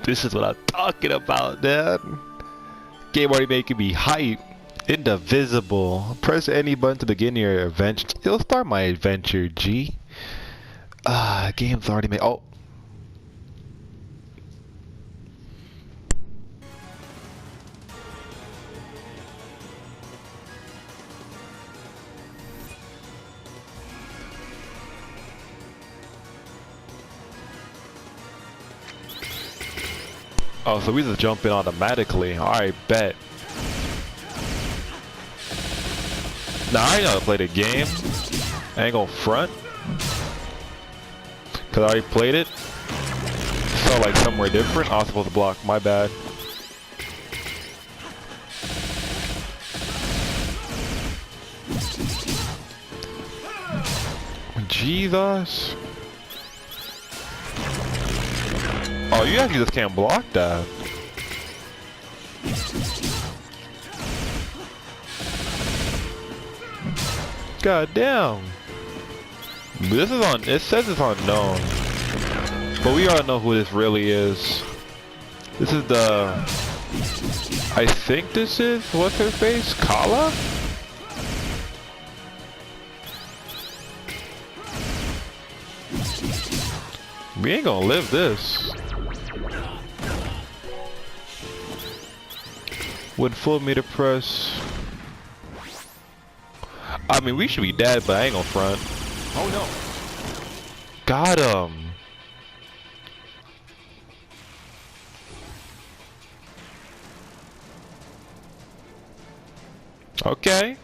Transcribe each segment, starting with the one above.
This is what I'm talking about, man. Game already making me hype. Indivisible. Press any button to begin your adventure. It'll start my adventure, G. Game's already made. Oh. Oh, so we just jump in automatically. Alright, bet. Nah, I ain't gonna play the game. I ain't gonna front. Cause I already played it. Felt like somewhere different. I was supposed to block, my bad. Jesus. Oh, you actually just can't block that. God damn. This is on, it says it's unknown. But we all know who this really is. This is the, I think this is, what's her face? Kala? We ain't gonna live this. With full meter press. I mean, we should be dead, but I ain't gonna front. Oh no. Got him. Okay.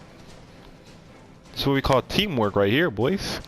That's what we call teamwork right here, boys.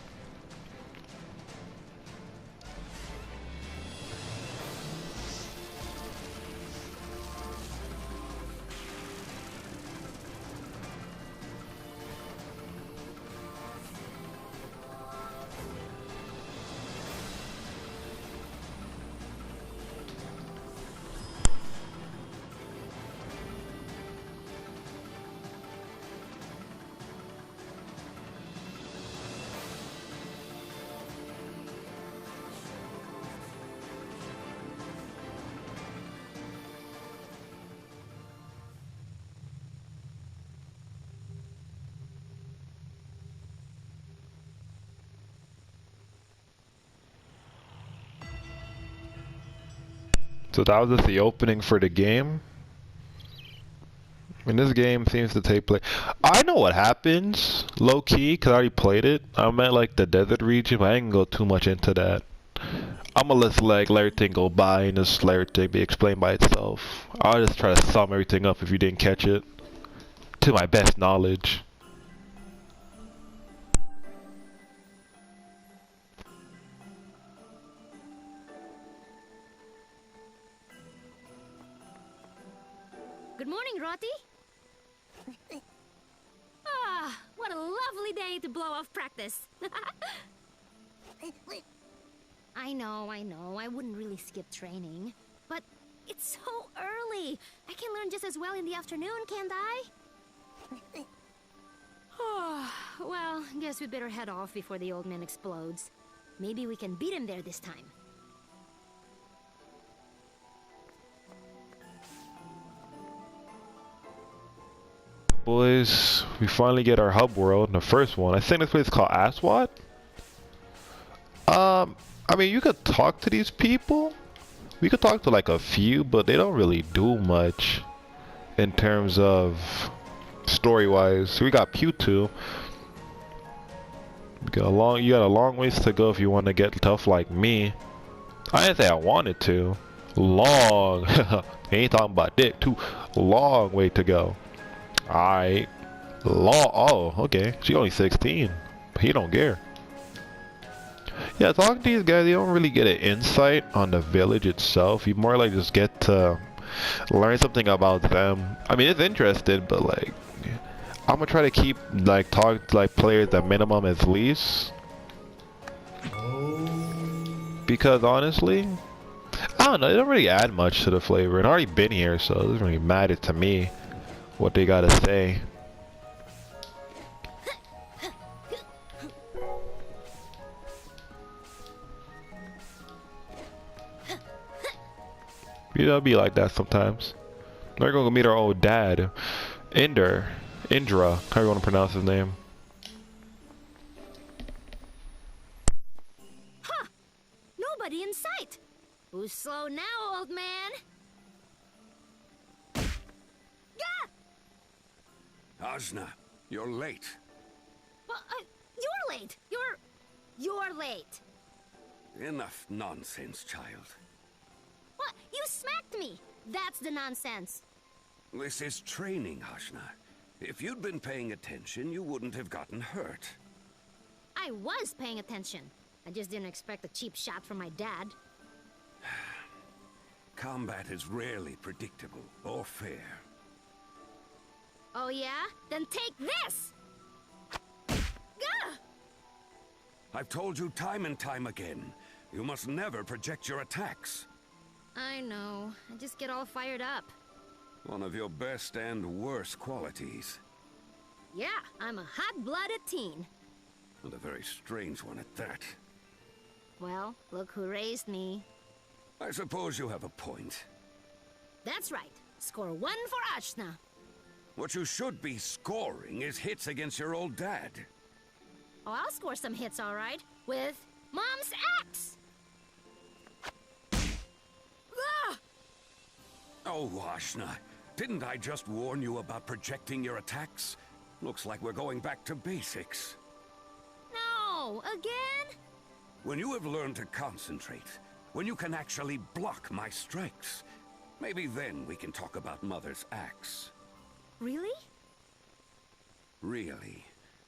So that was just the opening for the game. And this game seems to take place. I know what happens, low key, because I already played it. I'm at like the desert region, but I ain't gonna go too much into that. I'm gonna let everything go by and just let everything be explained by itself. I'll just try to sum everything up if you didn't catch it, to my best knowledge. Good morning, Roti. Ah, what a lovely day to blow off practice. I know, I wouldn't really skip training. But it's so early. I can learn just as well in the afternoon, can't I? Oh, well, guess we better head off before the old man explodes. Maybe we can beat him there this time. Boys, we finally get our hub world, the first one. I think this place is called Aswad. I mean, you could talk to these people. We could talk to like a few, but they don't really do much in terms of story-wise. So we got Pewtwo. You got a long ways to go if you want to get tough like me. I didn't say I wanted to. Long. Ain't talking about dick. Too long way to go. Alright. Oh, okay. She only 16. He don't care. Yeah, talking to these guys, you don't really get an insight on the village itself. You more like just get to learn something about them. I mean, it's interesting, but like, I'm gonna try to keep like talking to like players at minimum as least. Because honestly, I don't know, they don't really add much to the flavor. And I've already been here, so it doesn't really matter to me what they gotta say. You know, be like that sometimes. We're gonna go meet our old dad, Indr, Indra, how you want to pronounce his name? Huh! Nobody in sight. Who's slow now, old man? Gah! Ajna, you're late. Well, you're late. You're late. Enough nonsense, child. What? You smacked me. That's the nonsense. This is training, Ajna. If you'd been paying attention, you wouldn't have gotten hurt. I was paying attention. I just didn't expect a cheap shot from my dad. Combat is rarely predictable or fair. Oh yeah? Then take this! Gah! I've told you time and time again, you must never project your attacks. I know. I just get all fired up. One of your best and worst qualities. Yeah, I'm a hot-blooded teen. And a very strange one at that. Well, look who raised me. I suppose you have a point. That's right. Score 1 for Ajna. What you should be scoring is hits against your old dad. Oh, I'll score some hits, all right. With Mom's axe! Ah! Oh, Ajna, didn't I just warn you about projecting your attacks? Looks like we're going back to basics. No! Again? When you have learned to concentrate, when you can actually block my strikes, maybe then we can talk about Mother's axe. Really? Really.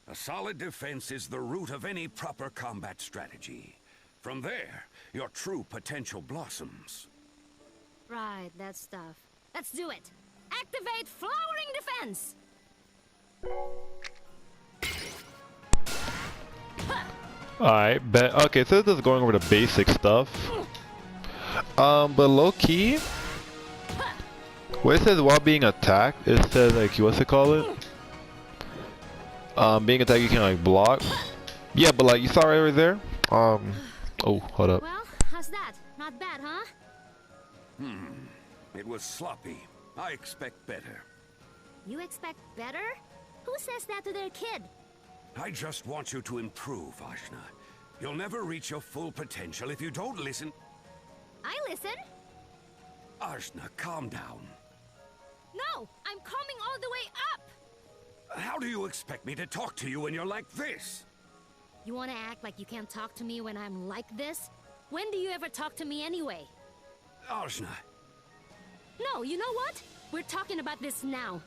A solid defense is the root of any proper combat strategy. From there, your true potential blossoms. Right, that stuff. Let's do it. Activate Flowering Defense! Alright, bet. Okay, so this is going over the basic stuff. But low key, where it says while being attacked, it says like, what's it called? Being attacked, you can like block. Yeah, but like you saw right over there. Oh, hold up. Well, how's that? Not bad, huh? It was sloppy. I expect better. You expect better? Who says that to their kid? I just want you to improve, Ajna. You'll never reach your full potential if you don't listen. I listen. Ajna, calm down. No, I'm coming all the way up. How do you expect me to talk to you when you're like this? You want to act like you can't talk to me when I'm like this? When do you ever talk to me anyway? Ajna, No, you know what? We're talking about this now.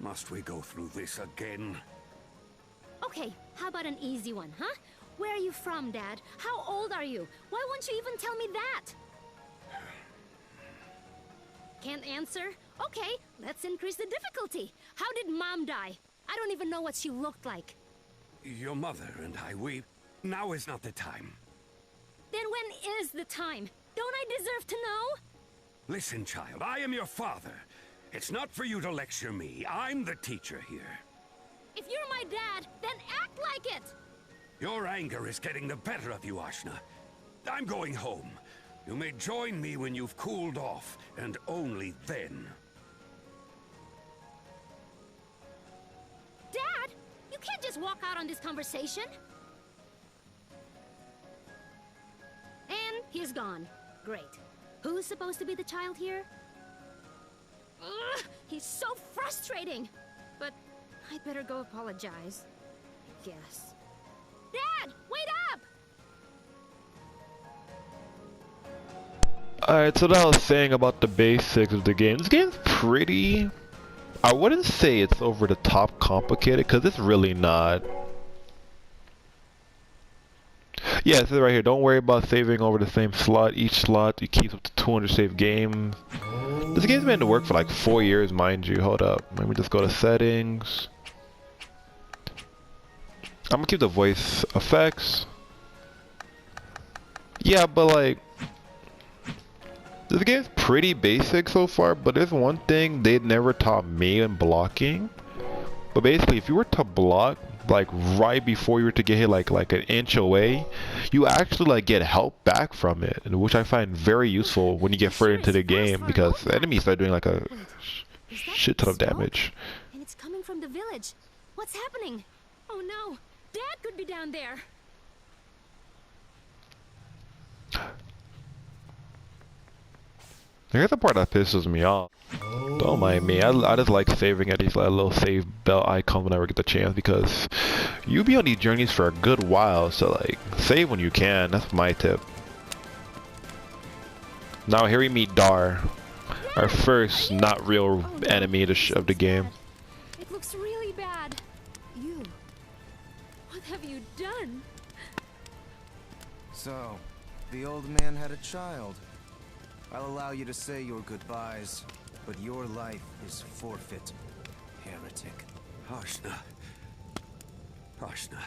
must we go through this again? Okay, how about an easy one, huh? Where are you from, Dad? How old are you? Why won't you even tell me that? Can't answer? Okay, let's increase the difficulty. How did Mom die? I don't even know what she looked like. Your mother and I, now is not the time. Then when is the time? Don't I deserve to know? Listen, child, I am your father. It's not for you to lecture me. I'm the teacher here. If you're my dad, then act like it! Your anger is getting the better of you, Ajna. I'm going home. You may join me when you've cooled off, and only then. Dad, you can't just walk out on this conversation. And he's gone. Great. Who's supposed to be the child here? Ugh, he's so frustrating. But I'd better go apologize. I guess. Dad, wait up! Alright, so that I was saying about the basics of the game. This game's pretty... I wouldn't say it's over the top complicated, because it's really not. Yeah, it says right here, don't worry about saving over the same slot. Each slot, you keep up to 200 save games. This game's been to work for like 4 years, mind you. Hold up. Let me just go to settings. I'm gonna keep the voice effects. Yeah, but like... This game's pretty basic so far, but there's one thing they never taught me in blocking. But basically, if you were to block, like right before you were to get hit, like an inch away, you actually like get help back from it, which I find very useful when you get further into the game, because the enemies start doing like a shit ton of damage. And it's coming from the village. What's happening? Oh no, Dad could be down there. Here's the part that pisses me off. Don't mind me. I just like saving at these little save bell icons whenever I get the chance, because you be on these journeys for a good while, so like save when you can. That's my tip. Now here we meet Dar, our first not real enemy of the game. It looks really bad. You. What have you done? So, the old man had a child. I'll allow you to say your goodbyes, but your life is forfeit, heretic. Ajna. Ajna,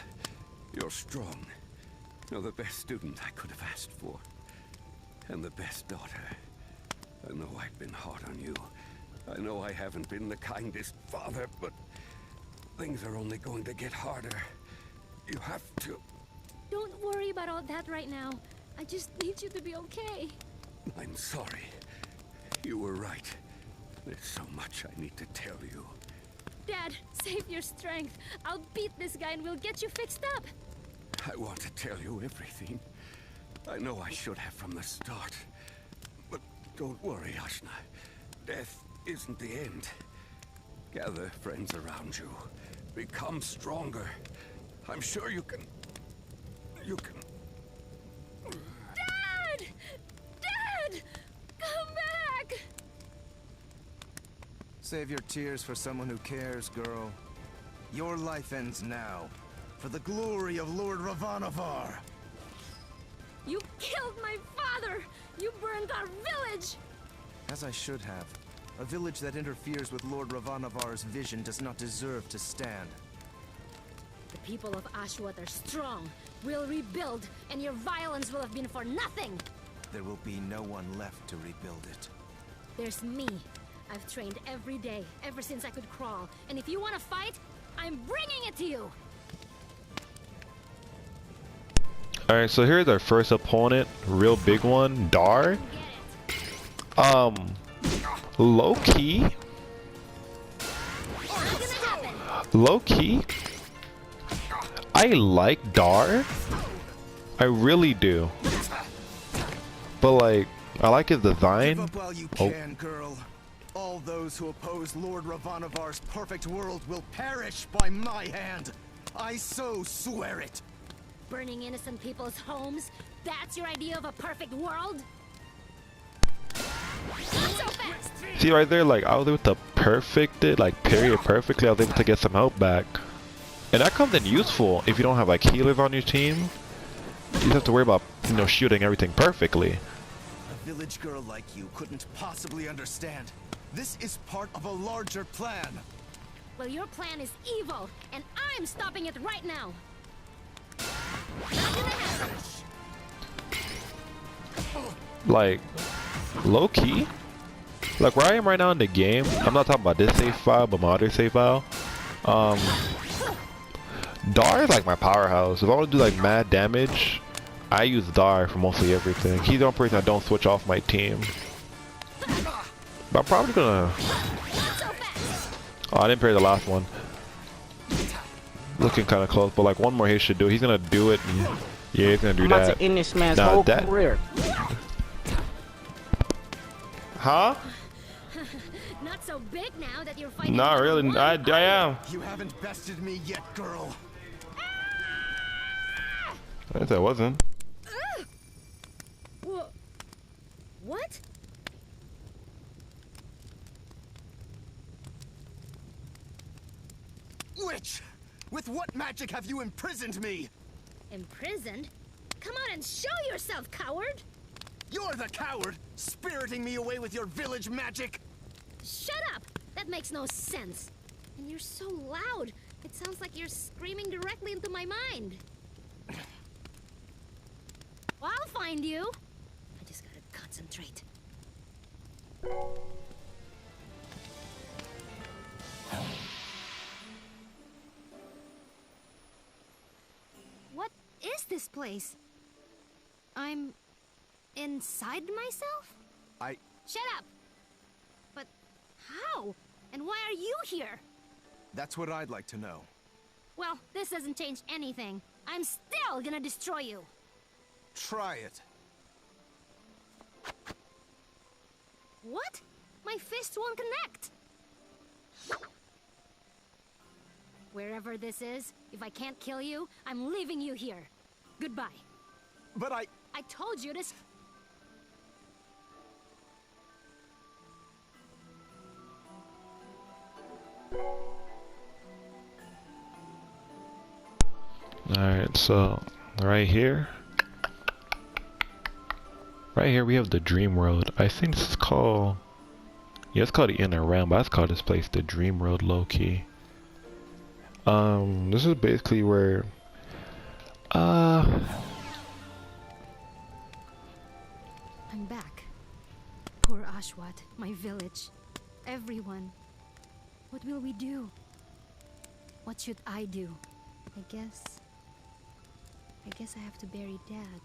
you're strong. You're the best student I could have asked for. And the best daughter. I know I've been hard on you. I know I haven't been the kindest father, but things are only going to get harder. You have to... Don't worry about all that right now. I just need you to be okay. I'm sorry. You were right. There's so much I need to tell you. Dad, save your strength. I'll beat this guy and we'll get you fixed up. I want to tell you everything. I know I should have from the start. But don't worry, Ajna. Death isn't the end. Gather friends around you. Become stronger. I'm sure you can... Dad! Dad! Come back! Save your tears for someone who cares, girl. Your life ends now, for the glory of Lord Ravanavar. You killed my father! You burned our village! As I should have. A village that interferes with Lord Ravanavar's vision does not deserve to stand. The people of Ashwat are strong. We'll rebuild, and your violence will have been for nothing! There will be no one left to rebuild it. There's me. I've trained every day, ever since I could crawl. And if you want to fight, I'm bringing it to you! Alright, so here's our first opponent, real big one, Dar. Low key. Low key. I like Dar. I really do. But like, I like his design. Give up while you can, girl. All those who oppose Lord Ravanavar's perfect world will perish by my hand. I so swear it. Burning innocent people's homes? That's your idea of a perfect world? Not so fast! See right there, like I was able to perfect it, like period perfectly. I was able to get some help back. And that comes in useful if you don't have like healers on your team. You just have to worry about, you know, shooting everything perfectly. A village girl like you couldn't possibly understand. This is part of a larger plan. Well, your plan is evil, and I'm stopping it right now. Not gonna happen. Like, low key. Like where I am right now in the game, I'm not talking about this save file, but my other save file. Dar is like my powerhouse. If I want to do like mad damage, I use Dar for mostly everything. He's the only person I don't switch off my team. But I'm probably gonna... Oh, I didn't parry the last one. Looking kind of close, but like one more hit should do it. He's gonna do it. And yeah, he's gonna do that. I'm about to end this man's whole career. Huh? Not so big now that you're fighting. Not really. I am. You haven't bested me yet, girl. I guess I wasn't. What? Witch! With what magic have you imprisoned me? Imprisoned? Come on and show yourself, coward! You're the coward, spiriting me away with your village magic! Shut up! That makes no sense. And you're so loud. It sounds like you're screaming directly into my mind. I'll find you. I just gotta concentrate. is this place? I'm inside myself? Shut up! But how? And why are you here? That's what I'd like to know. Well, this doesn't change anything. I'm still gonna destroy you. Try it. What? My fist won't connect. Wherever this is, if I can't kill you, I'm leaving you here. Goodbye. But I told you this. Alright, so right here we have the dream world. I think this is called, yeah, it's called the inner realm, but I call this place the dream world low-key. This is basically where I'm back. Poor Ashwat, my village, everyone. What will we do? What should I do? I guess I have to bury Dad.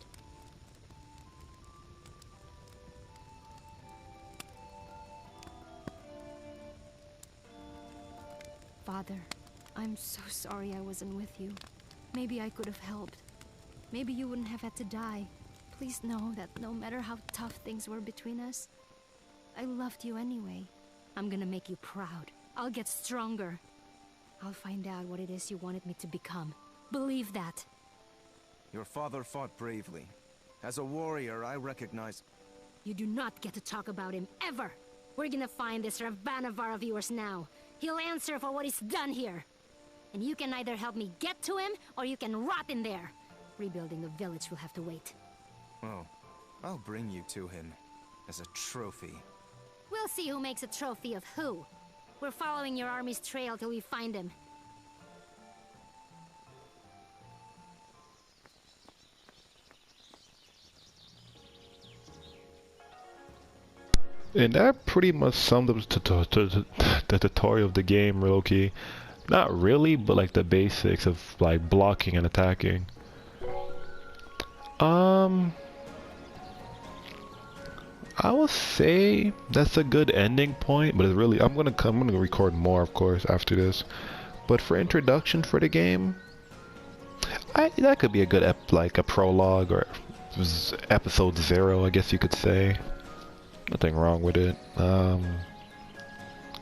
Father, I'm so sorry I wasn't with you. Maybe I could have helped. Maybe you wouldn't have had to die. Please know that no matter how tough things were between us, I loved you anyway. I'm gonna make you proud. I'll get stronger. I'll find out what it is you wanted me to become. Believe that. Your father fought bravely. As a warrior, I recognize... You do not get to talk about him, ever! We're gonna find this Ravanavar of yours now. He'll answer for what he's done here. And you can either help me get to him, or you can rot in there. Rebuilding the village will have to wait. Oh, I'll bring you to him. As a trophy. We'll see who makes a trophy of who. We're following your army's trail till we find him. And that pretty much summed up the tutorial of the game, real key. Not really, but like the basics of like blocking and attacking. I would say that's a good ending point, but it's really I'm gonna record more, of course, after this. But for introduction for the game, that could be a good like a prologue or episode 0, I guess you could say. Nothing wrong with it.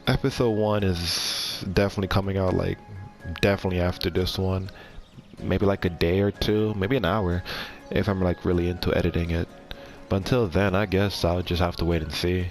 Episode 1 is definitely coming out like definitely after this one. Maybe like a day or two, maybe an hour, if I'm like really into editing it. But until then, I guess I'll just have to wait and see.